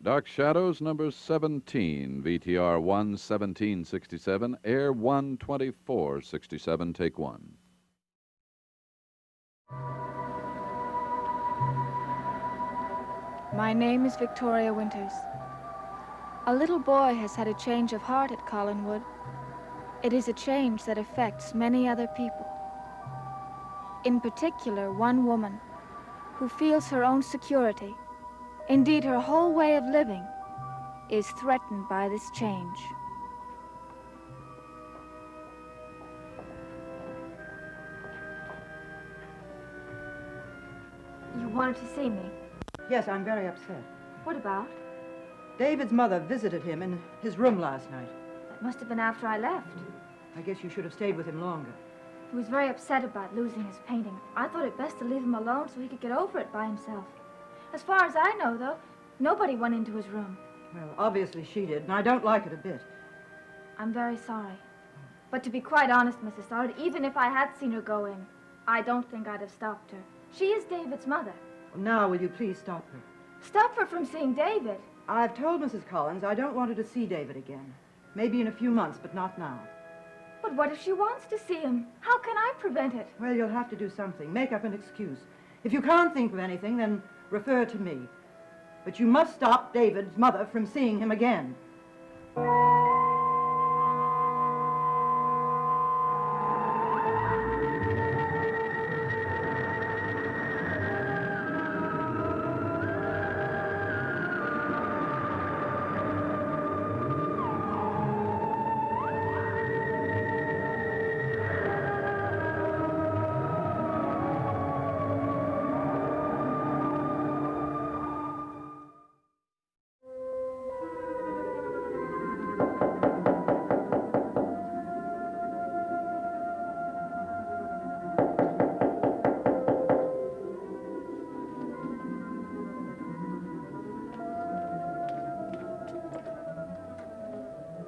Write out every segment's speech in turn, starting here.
Dark Shadows, number 17, VTR 11767, Air 12467, take one. My name is Victoria Winters. A little boy has had a change of heart at Collinwood. It is a change that affects many other people. In particular, one woman who feels her own security, indeed her whole way of living, is threatened by this change. You wanted to see me? Yes, I'm very upset. What about? David's mother visited him in his room last night. That must have been after I left. I guess you should have stayed with him longer. He was very upset about losing his painting. I thought it best to leave him alone so he could get over it by himself. As far as I know, though, nobody went into his room. Well, obviously she did, and I don't like it a bit. I'm very sorry. But to be quite honest, Mrs. Stoddard, even if I had seen her go in, I don't think I'd have stopped her. She is David's mother. Well, now, will you please stop her? Stop her from seeing David. I've told Mrs. Collins I don't want her to see David again. Maybe in a few months, but not now. But what if she wants to see him? How can I prevent it? Well, you'll have to do something. Make up an excuse. If you can't think of anything, then refer to me. But you must stop David's mother from seeing him again.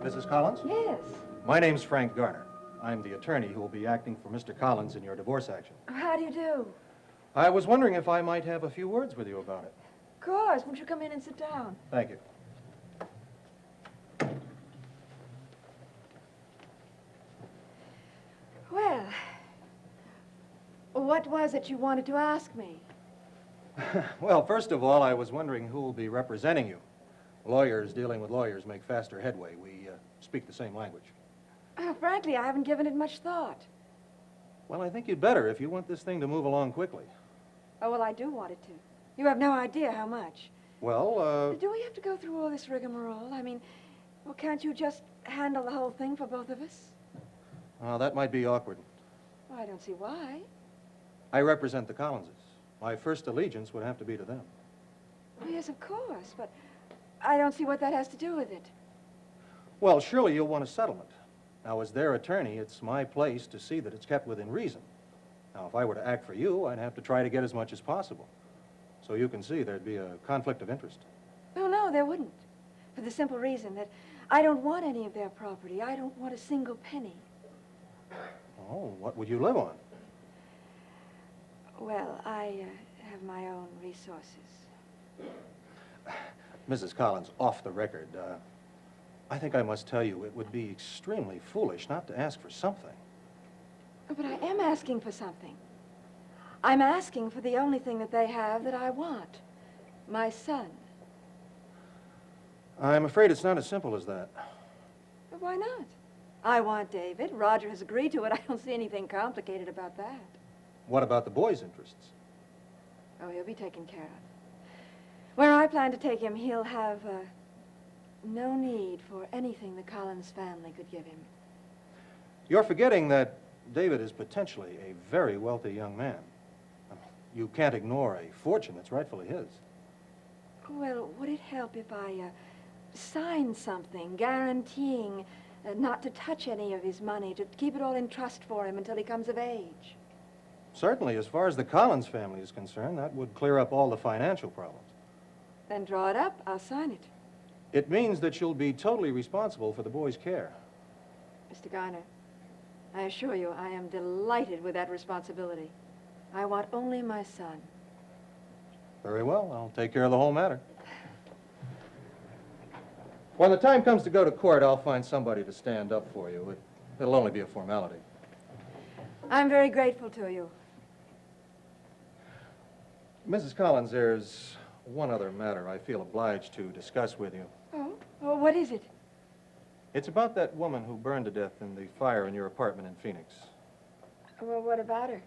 Mrs. Collins? Yes. My name's Frank Garner. I'm the attorney who will be acting for Mr. Collins in your divorce action. How do you do? I was wondering if I might have a few words with you about it. Of course. Won't you come in and sit down? Thank you. Well, what was it you wanted to ask me? Well, first of all, I was wondering who will be representing you. Lawyers dealing with lawyers make faster headway. We speak the same language. Frankly, I haven't given it much thought. Well, I think you'd better if you want this thing to move along quickly. Oh, well, I do want it to. You have no idea how much. Well, Do we have to go through all this rigmarole? I mean, well, can't you just handle the whole thing for both of us? that might be awkward. Well, I don't see why. I represent the Collinses. My first allegiance would have to be to them. Oh, yes, of course, but I don't see what that has to do with it. Well, surely you'll want a settlement. Now, as their attorney, it's my place to see that it's kept within reason. Now, if I were to act for you, I'd have to try to get as much as possible. So you can see there'd be a conflict of interest. Oh, no, there wouldn't. For the simple reason that I don't want any of their property. I don't want a single penny. Oh, what would you live on? Well, I have my own resources. Mrs. Collins, off the record, I think I must tell you it would be extremely foolish not to ask for something. But I am asking for something. I'm asking for the only thing that they have that I want. My son. I'm afraid it's not as simple as that. But why not? I want David. Roger has agreed to it. I don't see anything complicated about that. What about the boy's interests? Oh, he'll be taken care of. Where I plan to take him, he'll have no need for anything the Collins family could give him. You're forgetting that David is potentially a very wealthy young man. You can't ignore a fortune that's rightfully his. Well, would it help if I signed something guaranteeing not to touch any of his money, to keep it all in trust for him until he comes of age? Certainly, as far as the Collins family is concerned, that would clear up all the financial problems. Then draw it up. I'll sign it. It means that you'll be totally responsible for the boy's care. Mr. Garner, I assure you I am delighted with that responsibility. I want only my son. Very well. I'll take care of the whole matter. When the time comes to go to court, I'll find somebody to stand up for you. It'll only be a formality. I'm very grateful to you. Mrs. Collins, there's one other matter I feel obliged to discuss with you. Oh? Well, what is it? It's about that woman who burned to death in the fire in your apartment in Phoenix. Well, what about her?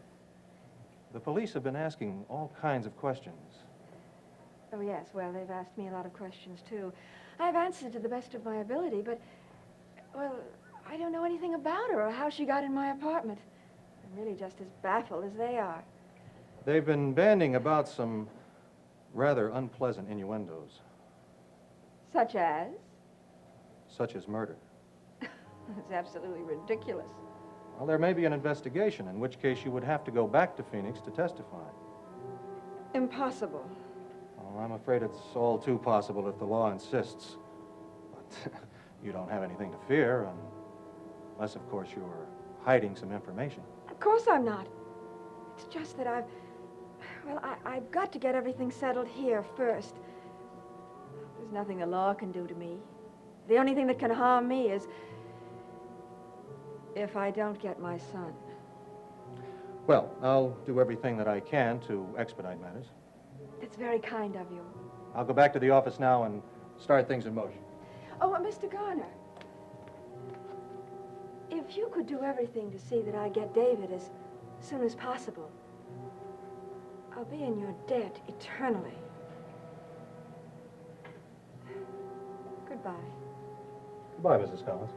The police have been asking all kinds of questions. Oh, yes. Well, they've asked me a lot of questions, too. I've answered to the best of my ability, but, well, I don't know anything about her or how she got in my apartment. I'm really just as baffled as they are. They've been bandying about some rather unpleasant innuendos, Such as? such as murder. It's absolutely ridiculous. Well, there may be an investigation, in which case you would have to go back to Phoenix to testify. Impossible. Well, I'm afraid it's all too possible if the law insists. But you don't have anything to fear, unless, of course, you're hiding some information. Of course I'm not. It's just that I've got to get everything settled here first. There's nothing the law can do to me. The only thing that can harm me is if I don't get my son. Well, I'll do everything that I can to expedite matters. It's very kind of you. I'll go back to the office now and start things in motion. Oh, Mr. Garner, if you could do everything to see that I get David as soon as possible, I'll be in your debt eternally. Goodbye. Goodbye, Mrs. Collins.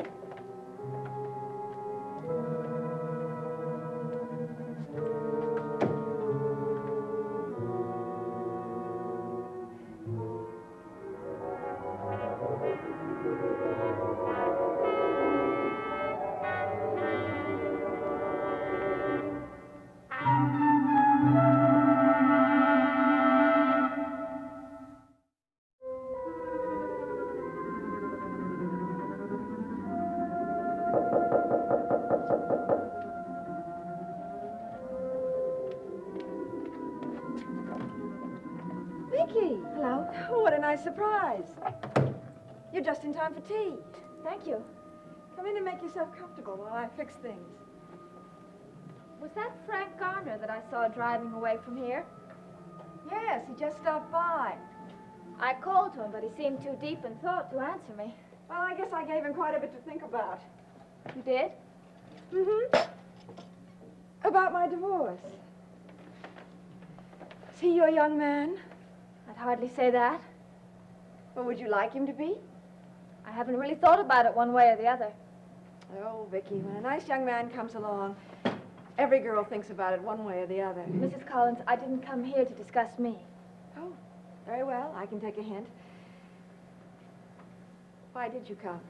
Vicky! Hello. Oh, what a nice surprise. You're just in time for tea. Thank you. Come in and make yourself comfortable while I fix things. Was that Frank Garner that I saw driving away from here? Yes, he just stopped by. I called to him, but he seemed too deep in thought to answer me. Well, I guess I gave him quite a bit to think about. You did? Mm-hmm. About my divorce. Is he your young man? I'd hardly say that. Or would you like him to be? I haven't really thought about it one way or the other. Oh, Vicky, when a nice young man comes along, every girl thinks about it one way or the other. Mrs. Collins, I didn't come here to discuss me. Oh, very well. I can take a hint. Why did you come?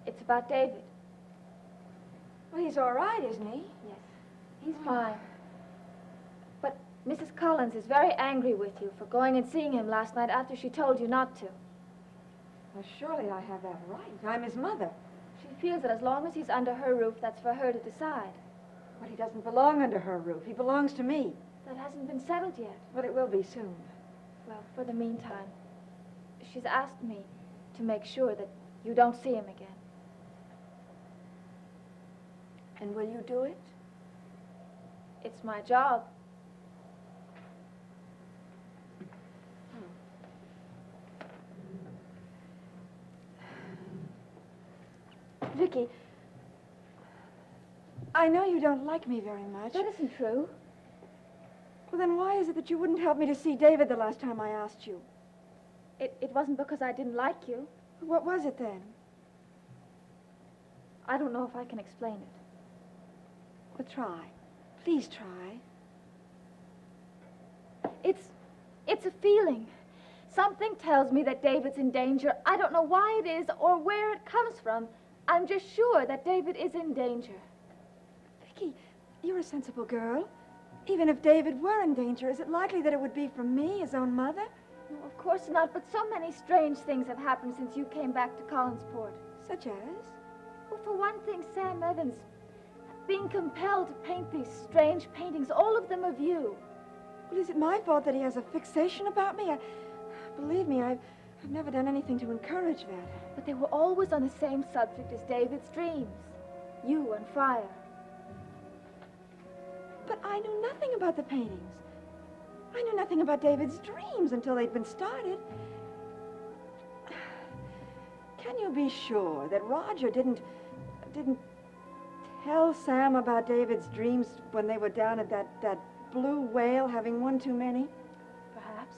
It's about David. Well, he's all right, isn't he? Yes, he's fine. But Mrs. Collins is very angry with you for going and seeing him last night after she told you not to. Well, surely I have that right. I'm his mother. She feels that as long as he's under her roof, that's for her to decide. But he doesn't belong under her roof. He belongs to me. That hasn't been settled yet. But it will be soon. Well, for the meantime, she's asked me to make sure that you don't see him again. And will you do it? It's my job. Vicky, I know you don't like me very much. That isn't true. Well, then why is it that you wouldn't help me to see David the last time I asked you? It wasn't because I didn't like you. What was it then? I don't know if I can explain it. Well, try. Please try. It's a feeling. Something tells me that David's in danger. I don't know why it is or where it comes from. I'm just sure that David is in danger. Vicky, you're a sensible girl. Even if David were in danger, is it likely that it would be from me, his own mother? No, of course not, but so many strange things have happened since you came back to Collinsport. Such as? Well, for one thing, Sam Evans being compelled to paint these strange paintings, all of them of you. Well, is it my fault that he has a fixation about me? Believe me, I've never done anything to encourage that. But they were always on the same subject as David's dreams. You and fire. But I knew nothing about the paintings. I knew nothing about David's dreams until they'd been started. Can you be sure that Roger didn't tell Sam about David's dreams when they were down at that blue whale having one too many? Perhaps.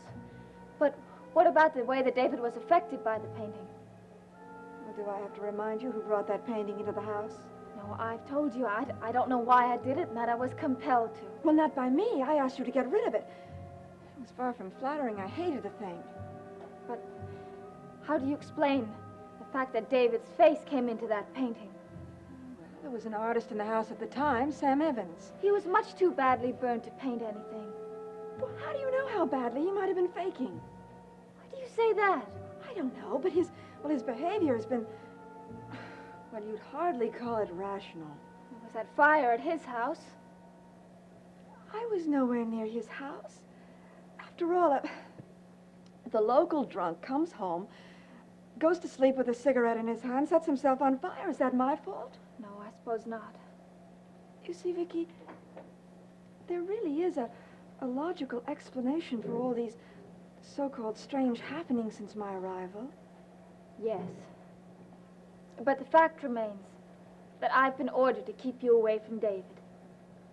But what about the way that David was affected by the painting? Or do I have to remind you who brought that painting into the house? No, I've told you I don't know why I did it and that I was compelled to. Well, not by me. I asked you to get rid of it. It was far from flattering. I hated the thing. But how do you explain the fact that David's face came into that painting? There was an artist in the house at the time, Sam Evans. He was much too badly burned to paint anything. Well, how do you know how badly? He might have been faking. Why do you say that? I don't know, but his behavior has been, well, you'd hardly call it rational. There was that fire at his house. I was nowhere near his house. After all, the local drunk comes home, goes to sleep with a cigarette in his hand, sets himself on fire. Is that my fault? No, I suppose not. You see, Vicky, there really is a logical explanation for all these so-called strange happenings since my arrival. Yes. But the fact remains that I've been ordered to keep you away from David.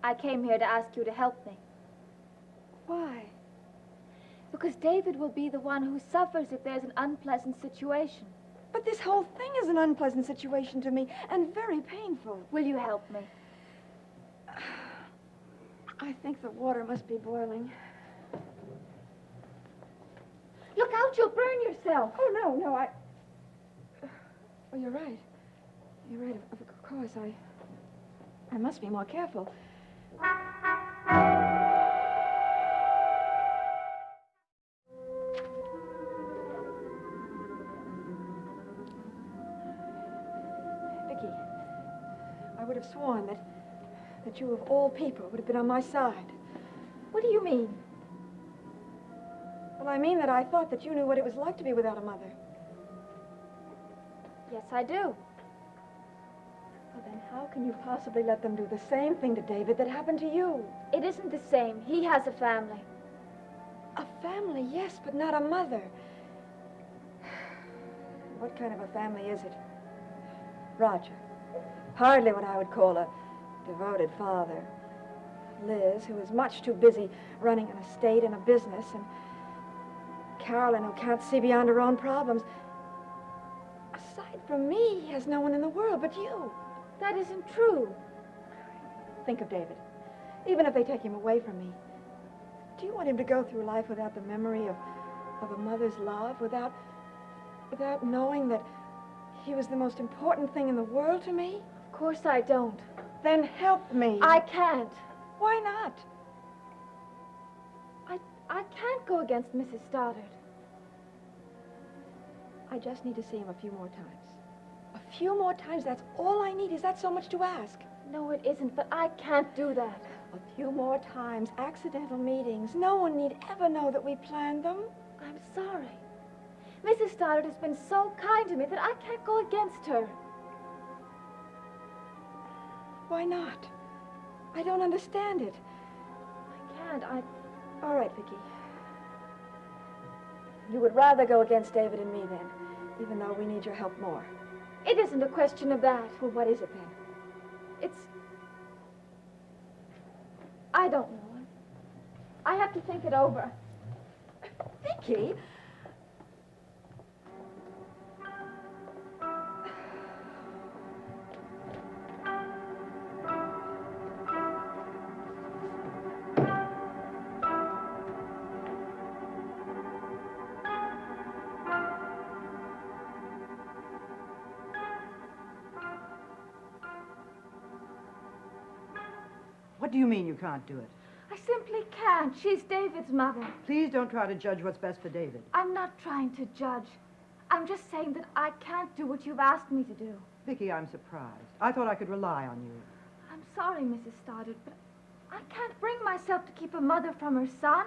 I came here to ask you to help me. Why? Because David will be the one who suffers if there's an unpleasant situation. But this whole thing is an unpleasant situation to me, and very painful. Will you help me? I think the water must be boiling. Look out, you'll burn yourself. Oh, no, Oh, you're right. You're right, of course. I must be more careful. Vicky, I would have sworn that you, of all people, would have been on my side. What do you mean? Well, I mean that I thought that you knew what it was like to be without a mother. Yes, I do. Well, then how can you possibly let them do the same thing to David that happened to you? It isn't the same. He has a family. A family, yes, but not a mother. What kind of a family is it? Roger. Hardly what I would call a devoted father. Liz, who is much too busy running an estate and a business, and Carolyn, who can't see beyond her own problems. Aside from me, he has no one in the world but you. That isn't true. Think of David. Even if they take him away from me, do you want him to go through life without the memory of a mother's love, without knowing that he was the most important thing in the world to me? Of course I don't. Then help me. I can't. Why not? I can't go against Mrs. Stoddard. I just need to see him a few more times. A few more times, that's all I need. Is that so much to ask? No, it isn't, but I can't do that. A few more times, accidental meetings. No one need ever know that we planned them. I'm sorry. Mrs. Stoddard has been so kind to me that I can't go against her. Why not? I don't understand it. I can't. All right, Vicky. You would rather go against David and me then, even though we need your help more. It isn't a question of that. Well, what is it then? I don't know. I have to think it over. Vicky? What do you mean you can't do it? I simply can't. She's David's mother. Please don't try to judge what's best for David. I'm not trying to judge. I'm just saying that I can't do what you've asked me to do. Vicky, I'm surprised. I thought I could rely on you. I'm sorry, Mrs. Stoddard, but I can't bring myself to keep a mother from her son.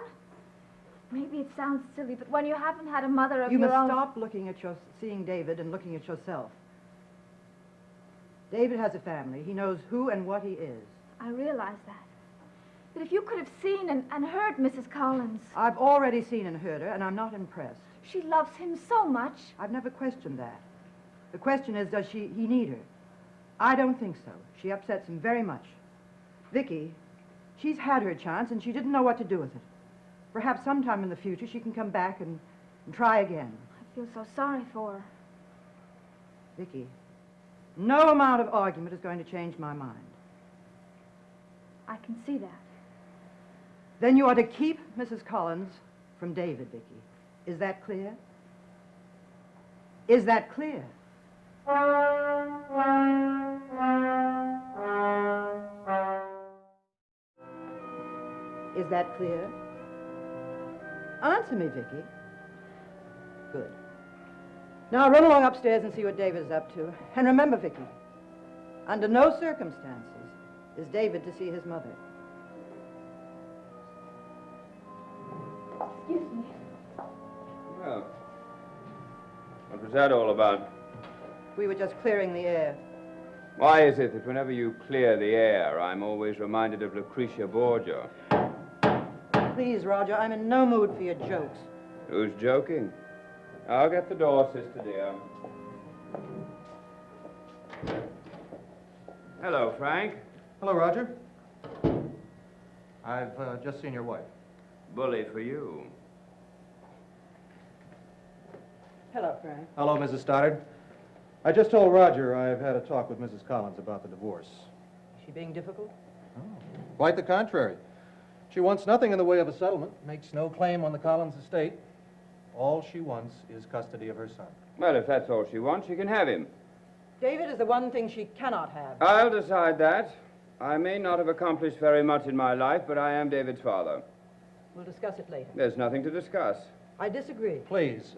Maybe it sounds silly, but when you haven't had a mother of You your must own... stop seeing David and looking at yourself. David has a family. He knows who and what he is. I realize that. But if you could have seen and heard Mrs. Collins... I've already seen and heard her, and I'm not impressed. She loves him so much. I've never questioned that. The question is, does he need her? I don't think so. She upsets him very much. Vicky, she's had her chance, and she didn't know what to do with it. Perhaps sometime in the future she can come back and try again. I feel so sorry for her. Vicky, no amount of argument is going to change my mind. I can see that. Then you are to keep Mrs. Collins from David, Vicky. Is that clear? Is that clear? Is that clear? Answer me, Vicky. Good. Now run along upstairs and see what David is up to. And remember, Vicky, under no circumstances is David to see his mother. Excuse me. Well, what was that all about? We were just clearing the air. Why is it that whenever you clear the air, I'm always reminded of Lucretia Borgia? Please, Roger, I'm in no mood for your jokes. Who's joking? I'll get the door, sister dear. Hello, Frank. Hello, Roger. I've just seen your wife. Bully for you. Hello, Frank. Hello, Mrs. Stoddard. I just told Roger I've had a talk with Mrs. Collins about the divorce. Is she being difficult? Quite the contrary. She wants nothing in the way of a settlement, makes no claim on the Collins estate. All she wants is custody of her son. Well, if that's all she wants, she can have him. David is the one thing she cannot have. I'll decide that. I may not have accomplished very much in my life, but I am David's father. We'll discuss it later. There's nothing to discuss. I disagree. Please,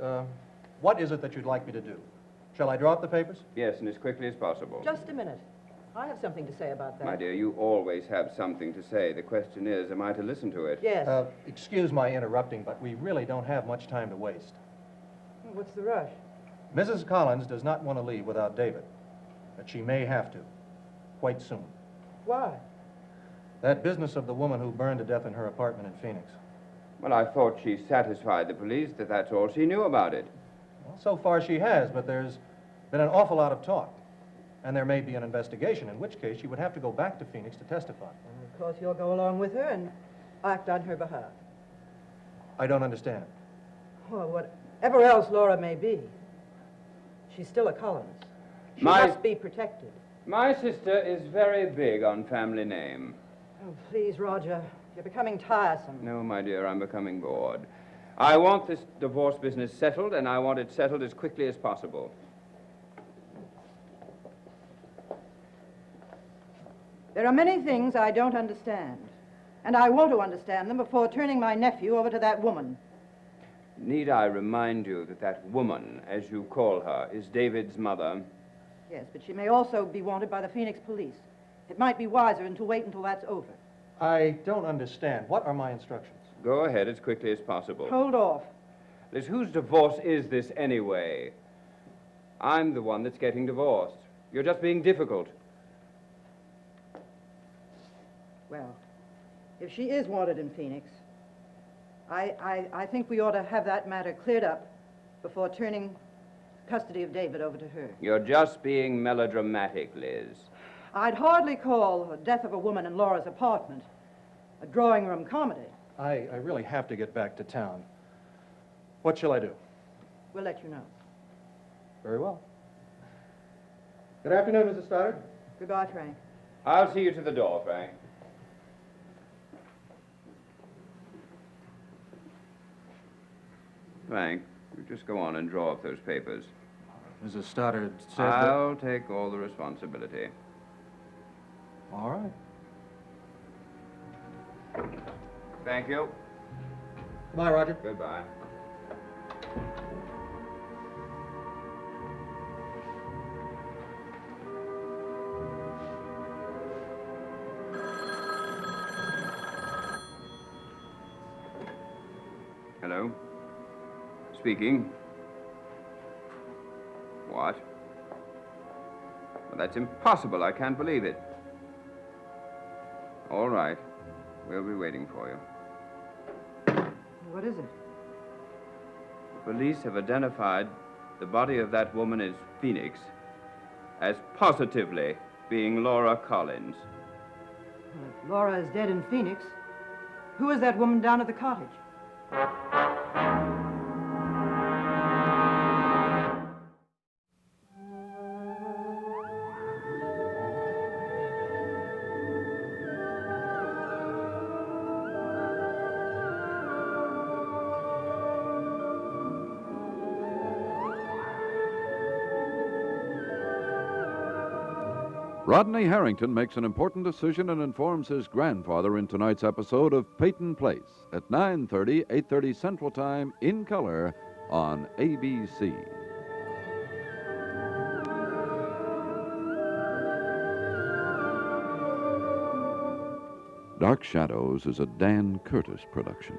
what is it that you'd like me to do? Shall I draw up the papers? Yes, and as quickly as possible. Just a minute. I have something to say about that. My dear, you always have something to say. The question is, am I to listen to it? Yes. Excuse my interrupting, but we really don't have much time to waste. What's the rush? Mrs. Collins does not want to leave without David, but she may have to, quite soon. Why? That business of the woman who burned to death in her apartment in Phoenix. Well, I thought she satisfied the police that that's all she knew about it. Well, so far she has, but there's been an awful lot of talk. And there may be an investigation, in which case she would have to go back to Phoenix to testify. And of course, you'll go along with her and act on her behalf. I don't understand. Well, whatever else Laura may be, she's still a Collins. She must be protected. My sister is very big on family name. Oh, please, Roger. You're becoming tiresome. No, my dear, I'm becoming bored. I want this divorce business settled, and I want it settled as quickly as possible. There are many things I don't understand, and I want to understand them before turning my nephew over to that woman. Need I remind you that that woman, as you call her, is David's mother? Yes, but she may also be wanted by the Phoenix police. It might be wiser to wait until that's over. I don't understand. What are my instructions? Go ahead as quickly as possible. Hold off. Liz, whose divorce is this anyway? I'm the one that's getting divorced. You're just being difficult. Well, if she is wanted in Phoenix, I think we ought to have that matter cleared up before turning custody of David over to her. You're just being melodramatic, Liz. I'd hardly call the death of a woman in Laura's apartment a drawing room comedy. I really have to get back to town. What shall I do? We'll let you know. Very well. Good afternoon, Mrs. Stoddard. Goodbye, Frank. I'll see you to the door, Frank. Frank, you just go on and draw up those papers. Mrs. Stoddard said that... I'll take all the responsibility. All right. Thank you. Goodbye, Roger. Goodbye. Hello? Speaking. What? Well, that's impossible. I can't believe it. All right. We'll be waiting for you. What is it? Police have identified the body of that woman as Phoenix as positively being Laura Collins. Well, if Laura is dead in Phoenix, who is that woman down at the cottage? Rodney Harrington makes an important decision and informs his grandfather in tonight's episode of Peyton Place at 9:30, 8:30 Central Time in color on ABC. Dark Shadows is a Dan Curtis production.